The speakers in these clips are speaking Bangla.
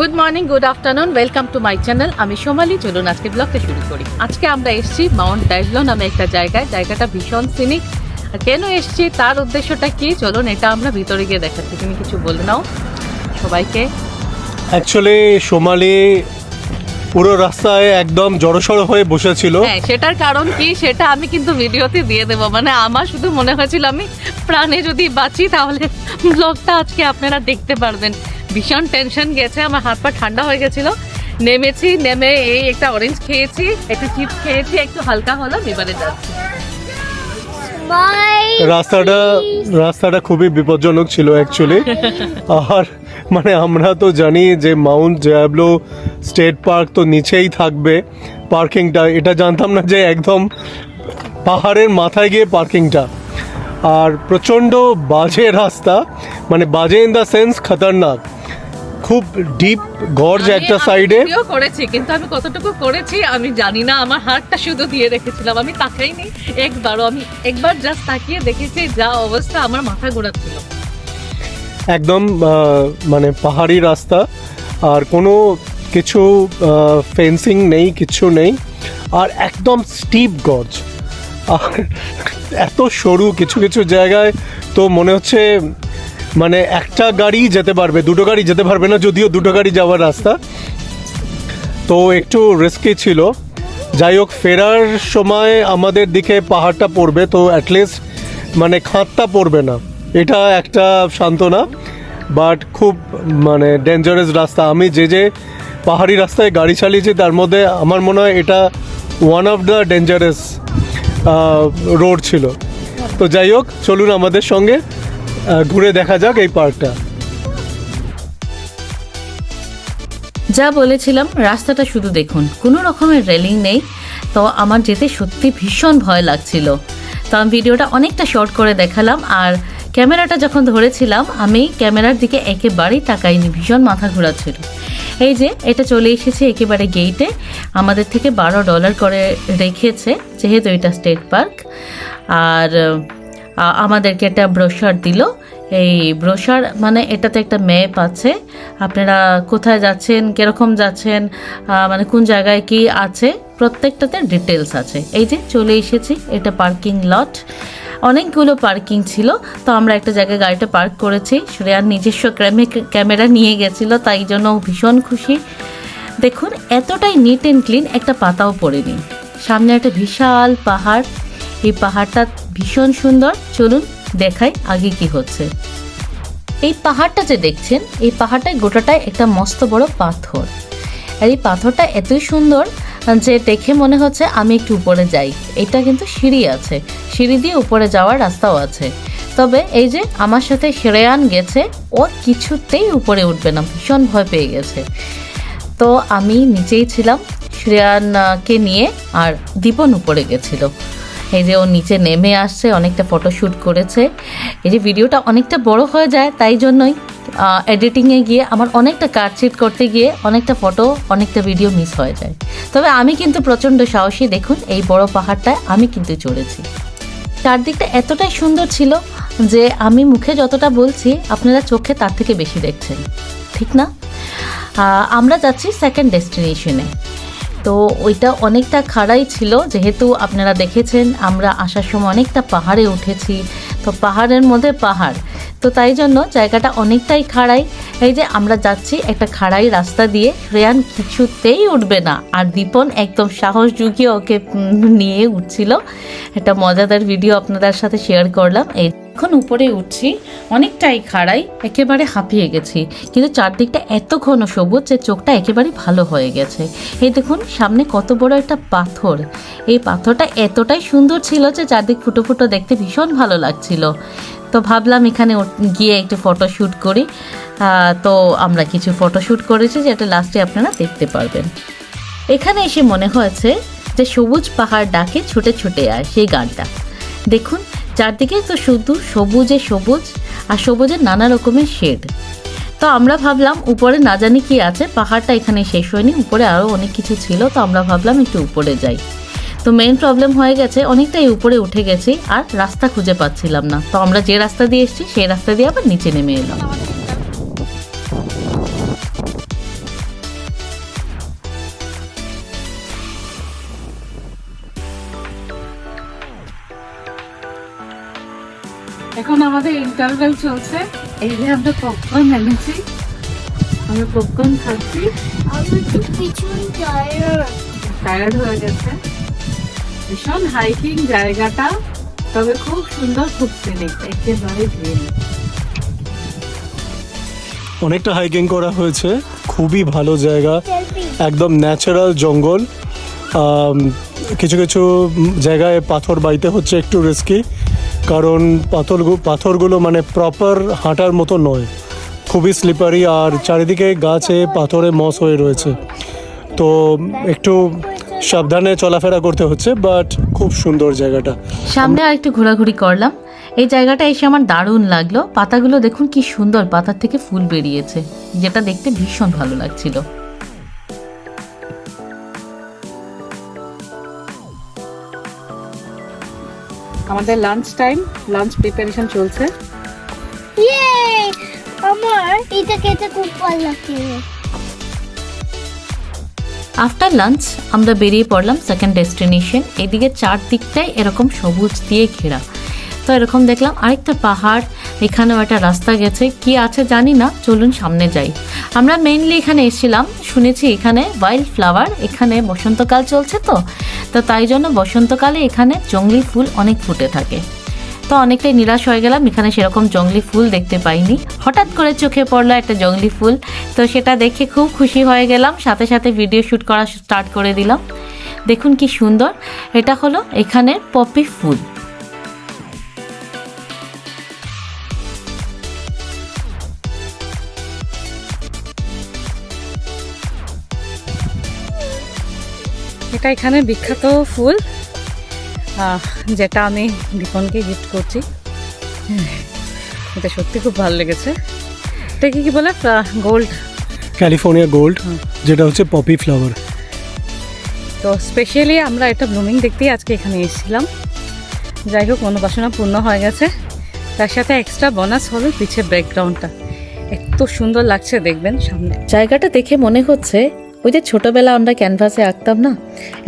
Good morning, good afternoon, welcome to my channel. আমি সোমালি। চলুন আজকে ব্লগটা শুরু করি। আজকে আমরা এসেছি মাউন্ট ডাইবলো নামে একটা জায়গায়। জায়গাটা ভীষণ সিনিক। আর কেন এসেছি, তার উদ্দেশ্যটা কি, চলুন এটা আমরা ভিতরে গিয়ে দেখাচ্ছি। তুমি কিছু বলে নাও সবাইকে। অ্যাকচুয়ালি সোমালি পুরো রাস্তায় একদম জড়সড় হয়ে বসেছিল। হ্যাঁ, সেটার কারণ কি সেটা আমি কিন্তু ভিডিওতে দিয়ে দেবো। মানে আমার শুধু মনে হয়েছিল আমি প্রাণে যদি বাঁচি তাহলে ব্লগটা আজকে আপনারা দেখতে পারবেন। ভীষণ টেনশন গেছে, আমার হাত পা ঠান্ডা হয়ে গেছিল। নেমেছি, নেমে এই একটা অরেঞ্জ খেয়েছি, একটু চিপস খেয়েছি, একটু হালকা হলাম, এবারে যাচ্ছি। রাস্তাটা খুবই বিপজ্জনক ছিল অ্যাকচুয়ালি। আর মানে আমরা তো জানি যে মাউন্ট ডিয়াবলো স্টেট পার্ক তো নিচেই থাকবে পার্কিংটা, এটা জানতাম না যে একদম পাহাড়ের মাথায় গিয়ে পার্কিংটা। আর প্রচণ্ড বাজে রাস্তা, মানে বাজে ইন দ্য সেন্স খতরনাক। খুব ডিপ গর্জ একটা সাইডে করেছি, কিন্তু আমি কতটুকু করেছি আমি জানি না। আমার হাতটা শুধু দিয়ে রেখেছিলাম, আমি তাকাইনি একবারও। আমি একবার জাস্ট তাকিয়ে দেখেছি, যা অবস্থা, আমার মাথা ঘোরাচ্ছিল। একদম মানে পাহাড়ি রাস্তা, আর কোনো কিছু ফেন্সিং নেই, কিছু নেই, আর একদম স্টিপ গর্জ। আর এত সরু, কিছু কিছু জায়গায় তো মনে হচ্ছে মানে একটা গাড়ি যেতে পারবে, দুটো গাড়ি যেতে পারবে না, যদিও দুটো গাড়ি যাওয়ার রাস্তা। তো একটু রিস্কি ছিল। যাই হোক, ফেরার সময় আমাদের দিকে পাহাড়টা পড়বে, তো অ্যাটলিস্ট মানে খাতটা পড়বে না, এটা একটা সান্ত্বনা। বাট খুব মানে ডেঞ্জারাস রাস্তা। আমি যে পাহাড়ি রাস্তায় গাড়ি চালিয়েছি তার মধ্যে আমার মনে হয় এটা one of the dangerous road ছিল। তো যাই হোক, চলুন আমাদের সঙ্গে ঘুরে দেখা যাক এই পার্কটা। যা বলেছিলাম, রাস্তাটা শুধু দেখুন, কোনো রকমের রেলিং নেই। তো আমার যেতে সত্যি ভীষণ ভয় লাগছিল। তো আমি ভিডিওটা অনেকটা শর্ট করে দেখালাম। আর ক্যামেরাটা যখন ধরেছিলাম আমি ক্যামেরার দিকে একেবারেই তাকাইনি, ভীষণ মাথা ঘোরাচ্ছিল। এই যে এটা চলে এসেছে একেবারে গেইটে। আমাদের থেকে $12 করে রেখেছে, যেহেতু এটা স্টেট পার্ক। আর আমাদেরকে একটা ব্রোশার দিল। এই ব্রোশার মানে এটাতে একটা ম্যাপ আছে, আপনারা কোথায় যাচ্ছেন, কীরকম যাচ্ছেন, মানে কোন জায়গায় কি আছে, প্রত্যেকটাতে ডিটেলস আছে। এই যে চলে এসেছি, এটা পার্কিং লট। অনেকগুলো পার্কিং ছিল, তো আমরা একটা জায়গায় গাড়িটা পার্ক করেছি। শ্রেয়ার নিজস্ব ক্যামেরা নিয়ে গেছিল, তাই জন্য ভীষণ খুশি। দেখুন এতটাই নিট অ্যান্ড ক্লিন, একটা পাতাও পড়েনি। সামনে একটা বিশাল পাহাড়, এই পাহাড়টা ভীষণ সুন্দর। চলুন দেখাই আগে কি হচ্ছে। এই পাহাড়টা যে দেখছেন, এই পাহাড়টায় গোটাটায় একটা মস্ত বড় পাথর। আর এই পাথরটা এতই সুন্দর যে দেখে মনে হচ্ছে আমি একটু উপরে যাই। এটা কিন্তু সিঁড়ি আছে, সিঁড়ি দিয়ে উপরে যাওয়ার রাস্তাও আছে। তবে এই যে আমার সাথে শ্রেয়ান গেছে, ও কিছুতেই উপরে উঠবে না, ভীষণ ভয় পেয়ে গেছে। তো আমি নিচেই ছিলাম শ্রেয়ানকে নিয়ে, আর দীপন উপরে গেছিল। এই যে ও নিচে নেমে আসছে, অনেকটা ফটোশ্যুট করেছে। এই যে ভিডিওটা অনেকটা বড় হয়ে যায়, তাই জন্যই এডিটিংয়ে গিয়ে আমার অনেকটা কাটছিট করতে গিয়ে অনেকটা ফটো, অনেকটা ভিডিও মিস হয়ে যায়। তবে আমি কিন্তু প্রচণ্ড সাহসী। দেখুন এই বড় পাহাড়টায় আমি কিন্তু চড়েছি। চারদিকটা এতটাই সুন্দর ছিল যে আমি মুখে যতটা বলছি আপনারা চোখে তার থেকে বেশি দেখছেন, ঠিক না? আমরা যাচ্ছি সেকেন্ড ডেস্টিনেশনে। তো ওইটা অনেকটা খাড়াই ছিল, যেহেতু আপনারা দেখেছেন আমরা আসার সময় অনেকটা পাহাড়ে উঠেছি। তো পাহাড়ের মধ্যে পাহাড়, তো তাই জন্য জায়গাটা অনেকটাই খাড়াই। এই যে আমরা যাচ্ছি একটা খাড়াই রাস্তা দিয়ে, রেয়ান কিছুতেই উঠবে না, আর দীপন একদম সাহস জুগিয়ে ওকে নিয়ে উঠছিল। একটা মজাদার ভিডিও আপনাদের সাথে শেয়ার করলাম। এখন উপরে উঠছি, অনেকটাই খাড়াই, একেবারে হাঁপিয়ে গেছি। কিন্তু চারদিকটা এত ঘন সবুজ যে চোখটা একেবারে ভালো হয়ে গেছে। এই দেখুন সামনে কত বড় একটা পাথর। এই পাথরটা এতটাই সুন্দর ছিল যে চারদিক ফুটো ফুটো দেখতে ভীষণ ভালো লাগছিল। তো ভাবলাম এখানে গিয়ে একটু ফটোশ্যুট করি। তো আমরা কিছু ফটোশ্যুট করেছি, যেটা লাস্টে আপনারা দেখতে পারবেন। এখানে এসে মনে হয়েছে যে সবুজ পাহাড় ডাকে ছুটে ছুটে আয়, সেই গানটা দেখুন। চারদিকে তো শুধু সবুজে সবুজ, আর সবুজের নানা রকমের শেড। তো আমরা ভাবলাম উপরে না জানি কি আছে, পাহাড়টা এখানে শেষ হয়নি, উপরে আরও অনেক কিছু ছিল। তো আমরা ভাবলাম একটু উপরে যাই। তো মেইন প্রবলেম হয়ে গেছে, অনেকটাই উপরে উঠে গেছি আর রাস্তা খুঁজে পাচ্ছিলাম না। তো আমরা যে রাস্তা দিয়ে এসেছি সেই রাস্তা দিয়ে আবার নিচে নেমে এলাম। এখন আমাদের ইন্টারভেল চলছে। এই যে আমরা পপকর্ন এনেছি, আমরা পপকর্ন খাচ্ছি। আমি তো পিছন টায়ার্ড হয়ে গেছে। ভীষণ হাইকিং জায়গাটা, তবে খুব সুন্দর, খুব সিনিক, একেবারে গ্রিন। অনেকটা হাইকিং করা হয়েছে, খুবই ভালো জায়গা, একদম ন্যাচারাল জঙ্গল। কিছু কিছু জায়গায় পাথর বাইতে হচ্ছে, একটু রিস্কি, কারণ পাথরগুলো মানে প্রপার হাঁটার মতো নয়, খুবই স্লিপারি, আর চারিদিকে গাছে পাথরে মস হয়ে রয়েছে, তো একটু সাবধানে চলাফেরা করতে হচ্ছে, বাট খুব সুন্দর জায়গাটা। সামনে আর একটু ঘোরাঘুরি করলাম। এই জায়গাটা এসে আমার দারুণ লাগলো। পাতাগুলো দেখুন কি সুন্দর, পাতার থেকে ফুল বেরিয়েছে, যেটা দেখতে ভীষণ ভালো লাগছিল। আমাদের লাঞ্চ টাইম, লাঞ্চ প্রিপারেশন চলছে। ইয়ে আমার এটা খেতে খুব ভালো লাগে। আফটার লাঞ্চ আমরা বেরিয়ে পড়লাম সেকেন্ড ডেস্টিনেশন। এদিকে চারদিকটাই এরকম সবুজ দিয়ে ঘেরা। তো এরকম দেখলাম আরেকটা পাহাড়, এখানেও একটা রাস্তা গেছে, কি আছে জানি না, চলুন সামনে যাই। আমরা মেইনলি এখানে এসেছিলাম, শুনেছি এখানে ওয়াইল্ড ফ্লাওয়ার, এখানে বসন্তকাল চলছে, তো তাই জন্য বসন্তকালে এখানে জংলি ফুল অনেক ফুটে থাকে। তো অনেকটাই নিরাশ হয়ে গেলাম, এখানে সেরকম জংলি ফুল দেখতে পাইনি। হঠাৎ করে চোখে পড়লো একটা জংলি ফুল, তো সেটা দেখে খুব খুশি হয়ে গেলাম, সাথে সাথে ভিডিও শ্যুট করা স্টার্ট করে দিলাম। দেখুন কি সুন্দর, এটা হলো এখানের পপি ফুল। এটা এখানে বিখ্যাত ফুল, যেটা আমি দীপনকে গিফট করছি। এটা সত্যি খুব ভালো লেগেছে। এটা কি বলে, গোল্ড, ক্যালিফোর্নিয়া গোল্ড, যেটা হচ্ছে পপি ফ্লাওয়ার। তো স্পেশালি আমরা এটা ব্লুমিং দেখতেই আজকে এখানে এসেছিলাম। যাই হোক, মনোবাসনা পূর্ণ হয়ে গেছে। তার সাথে এক্সট্রা বোনাস হলো পিছে ব্যাকগ্রাউন্ডটা এত সুন্দর লাগছে, দেখবেন সামনে। জায়গাটা দেখে মনে হচ্ছে ওই যে ছোটবেলা আমরা ক্যানভাসে আঁকতাম না,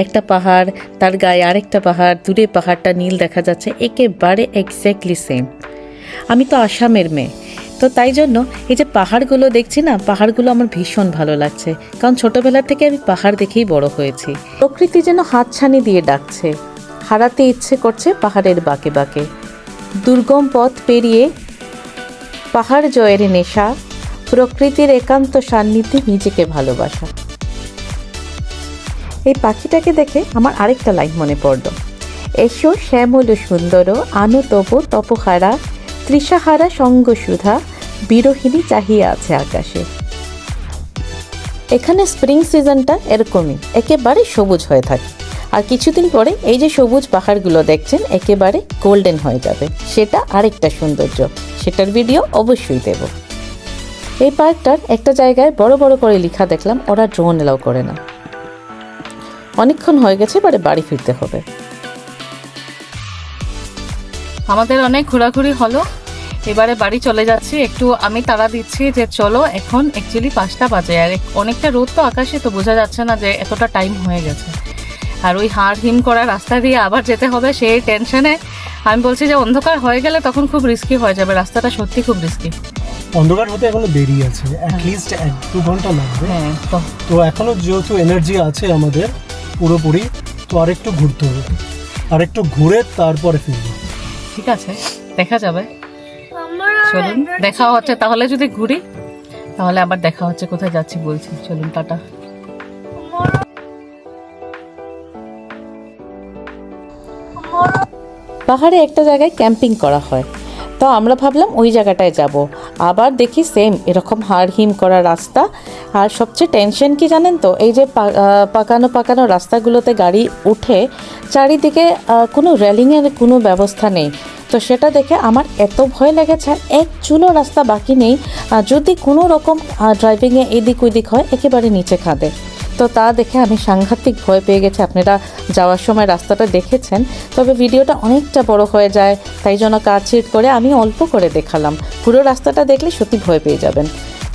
একটা পাহাড়, তার গায়ে আরেকটা পাহাড়, দূরে পাহাড়টা নীল দেখা যাচ্ছে, একেবারে এক্স্যাক্টলি সেম। আমি তো আসামের মেয়ে, তো তাই জন্য এই যে পাহাড়গুলো দেখছি না, পাহাড়গুলো আমার ভীষণ ভালো লাগছে, কারণ ছোটবেলা থেকে আমি পাহাড় দেখেই বড় হয়েছি। প্রকৃতি যেন হাতছানি দিয়ে ডাকছে, হারাতে ইচ্ছে করছে পাহাড়ের বাঁকে বাঁকে। দুর্গম পথ পেরিয়ে পাহাড় জয়ের নেশা, প্রকৃতির একান্ত সান্নিধ্যে নিজেকে ভালোবাসা। এই পাখিটাকে দেখে আমার আরেকটা লাইন মনে পড়ল, এসো শ্যামল সুন্দর আনু তবু তপহারা, তৃষাহারা সঙ্গ সুধা, বিরোহিণী চাহিয়া আছে আকাশে। এখানে স্প্রিং সিজনটা এরকমই, একেবারে সবুজ হয়ে থাকে, আর কিছুদিন পরে এই যে সবুজ পাহাড়গুলো দেখছেন একেবারে গোল্ডেন হয়ে যাবে, সেটা আরেকটা সৌন্দর্য, সেটার ভিডিও অবশ্যই দেব। এই পার্কটার একটা জায়গায় বড় বড় করে লেখা দেখলাম, ওরা ড্রোন এলাও করে না। অনেকক্ষণ হয়ে গেছে, এবারে বাড়ি ফিরতে হবে। আমাদের অনেক ঘোরাঘুরি হলো, এবারে বাড়ি চলে যাচ্ছি। একটু আমি তাড়া দিচ্ছি যে চলো, এখন অ্যাকচুয়ালি 5টা বাজে, আর অনেকটা রোদ তো আকাশে, তো বোঝা যাচ্ছে না যে এতটা টাইম হয়ে গেছে। আর ওই হাড় হিম করা রাস্তা দিয়ে আবার যেতে হবে, সেই টেনশনে আমি বলছি যে অন্ধকার হয়ে গেলে তখন খুব রিস্কি হয়ে যাবে, রাস্তাটা সত্যি খুব রিস্কি। অন্ধকার হতে এখনো দেরি আছে, অ্যাটলিস্ট 1-2 ঘন্টা লাগবে। হ্যাঁ, তো এখনো যেহেতু এনার্জি আছে আমাদের পুরোপুরি, তো আরেকটু ঘুরতে হবে, আরেকটু ঘুরে তারপরে ফিরবো। ঠিক আছে, দেখা যাবে। চলুন, দেখা হচ্ছে তাহলে, যদি ঘুরি তাহলে আবার দেখা হচ্ছে, কোথায় যাচ্ছি বলছি। চলুন, টাটা। পাহাড়ে একটা জায়গায় ক্যাম্পিং করা হয়, তো আমরা ভাবলাম ওই জায়গাটায় যাব। আবার দেখি সেম এরকম হাড় হিম করা রাস্তা, আর সবচেয়ে টেনশন কি জানেন তো, এই যে পাকানো রাস্তাগুলোতে গাড়ি উঠে, চারিদিকে কোনো রেলিংয়ের কোনো ব্যবস্থা নেই। তো সেটা দেখে আমার এত ভয় লেগেছে, এক চুলো রাস্তা বাকি নেই, যদি কোনো রকম ড্রাইভিংয়ে এদিক ওইদিক হয় একেবারে নিচে খাদে। তো তা দেখে আমি সাংঘাতিক ভয় পেয়ে গেছি। আপনারা যাওয়ার সময় রাস্তাটা দেখেছেন, তবে ভিডিওটা অনেকটা বড় হয়ে যায়, তাই জন্য কাটছিট করে আমি অল্প করে দেখালাম। পুরো রাস্তাটা দেখলে সত্যি ভয় পেয়ে যাবেন।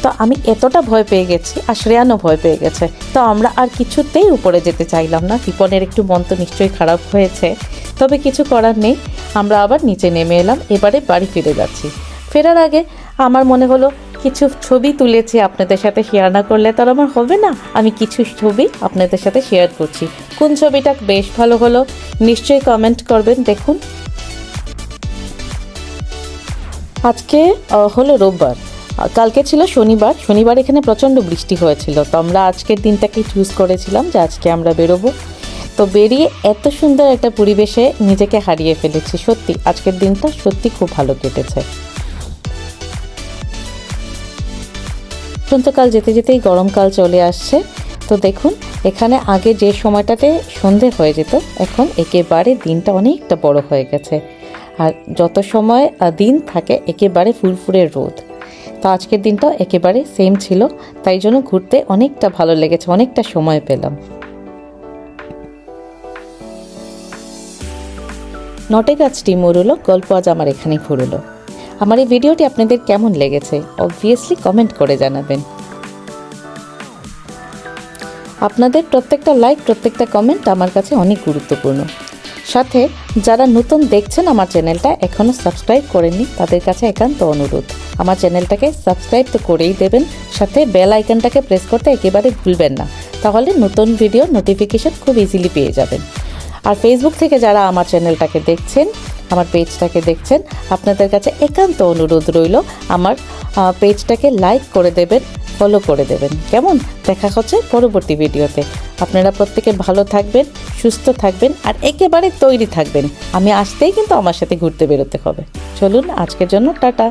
তো আমি এতটা ভয় পেয়ে গেছি, আর শ্রেয়ানও ভয় পেয়ে গেছে, তো আমরা আর কিছুতেই উপরে যেতে চাইলাম না। টিপনের একটু মন তো নিশ্চয়ই খারাপ হয়েছে। তবে কিছু করার নেই, আমরা আবার নিচে নেমে এলাম। এবারে বাড়ি ফিরে যাচ্ছি। ফেরার আগে আমার মনে হলো কিছু ছবি তুলেছি, আপনাদের সাথে শেয়ার না করলে তো আর আমার হবে না। আমি কিছু ছবি আপনাদের সাথে শেয়ার করছি। কোন ছবিটা বেশ ভালো হলো নিশ্চয়ই কমেন্ট করবেন। দেখুন, আজকে হলো রোববার, কালকে ছিল শনিবার। শনিবার এখানে প্রচণ্ড বৃষ্টি হয়েছিল, তো আমরা আজকের দিনটাকে চুজ করেছিলাম যে আজকে আমরা বেরোবো। তো বেরিয়ে এত সুন্দর একটা পরিবেশে নিজেকে হারিয়ে ফেলেছি। সত্যি আজকের দিনটা সত্যি খুব ভালো কেটেছে। বসন্তকাল যেতে যেতেই গরমকাল চলে আসছে। তো দেখুন, এখানে আগে যে সময়টাতে সন্ধে হয়ে যেত, এখন একেবারে দিনটা অনেকটা বড় হয়ে গেছে। আর যত সময় দিন থাকে একেবারে ফুরফুরে রোদ। তো আজকের দিনটাও একেবারে সেম ছিল, তাই জন্য ঘুরতে অনেকটা ভালো লেগেছে, অনেকটা সময় পেলাম। নটে গাছটি মরুলো, গল্প আজ আমার এখানেই ফুরুলো। আমার এই ভিডিওটি আপনাদের কেমন লেগেছে অবভিয়াসলি কমেন্ট করে জানাবেন। আপনাদের প্রত্যেকটা লাইক, প্রত্যেকটা কমেন্ট আমার কাছে অনেক গুরুত্বপূর্ণ। সাথে যারা নতুন দেখছেন আমার চ্যানেলটা, এখনও সাবস্ক্রাইব করেননি, তাদের কাছে একান্ত অনুরোধ, আমার চ্যানেলটাকে সাবস্ক্রাইব তো করেই দেবেন, সাথে বেল আইকনটাকে প্রেস করতে একেবারে ভুলবেন না, তাহলে নতুন ভিডিও নোটিফিকেশন খুব ইজিলি পেয়ে যাবেন। আর ফেসবুক থেকে যারা আমার চ্যানেলটাকে দেখছেন, আমার পেজটাকে দেখছেন, আপনাদের কাছে একান্ত অনুরোধ রইল আমার পেজটাকে লাইক করে দেবেন, ফলো করে দেবেন। কেমন? দেখা হচ্ছে পরবর্তী ভিডিওতে। আপনারা প্রত্যেকে ভালো থাকবেন, সুস্থ থাকবেন আর একেবারে তৈরি থাকবেন। আমি আসতেই কিন্তু আমার সাথে ঘুরতে বেরোতে হবে। চলুন, আজকের জন্য টাটা।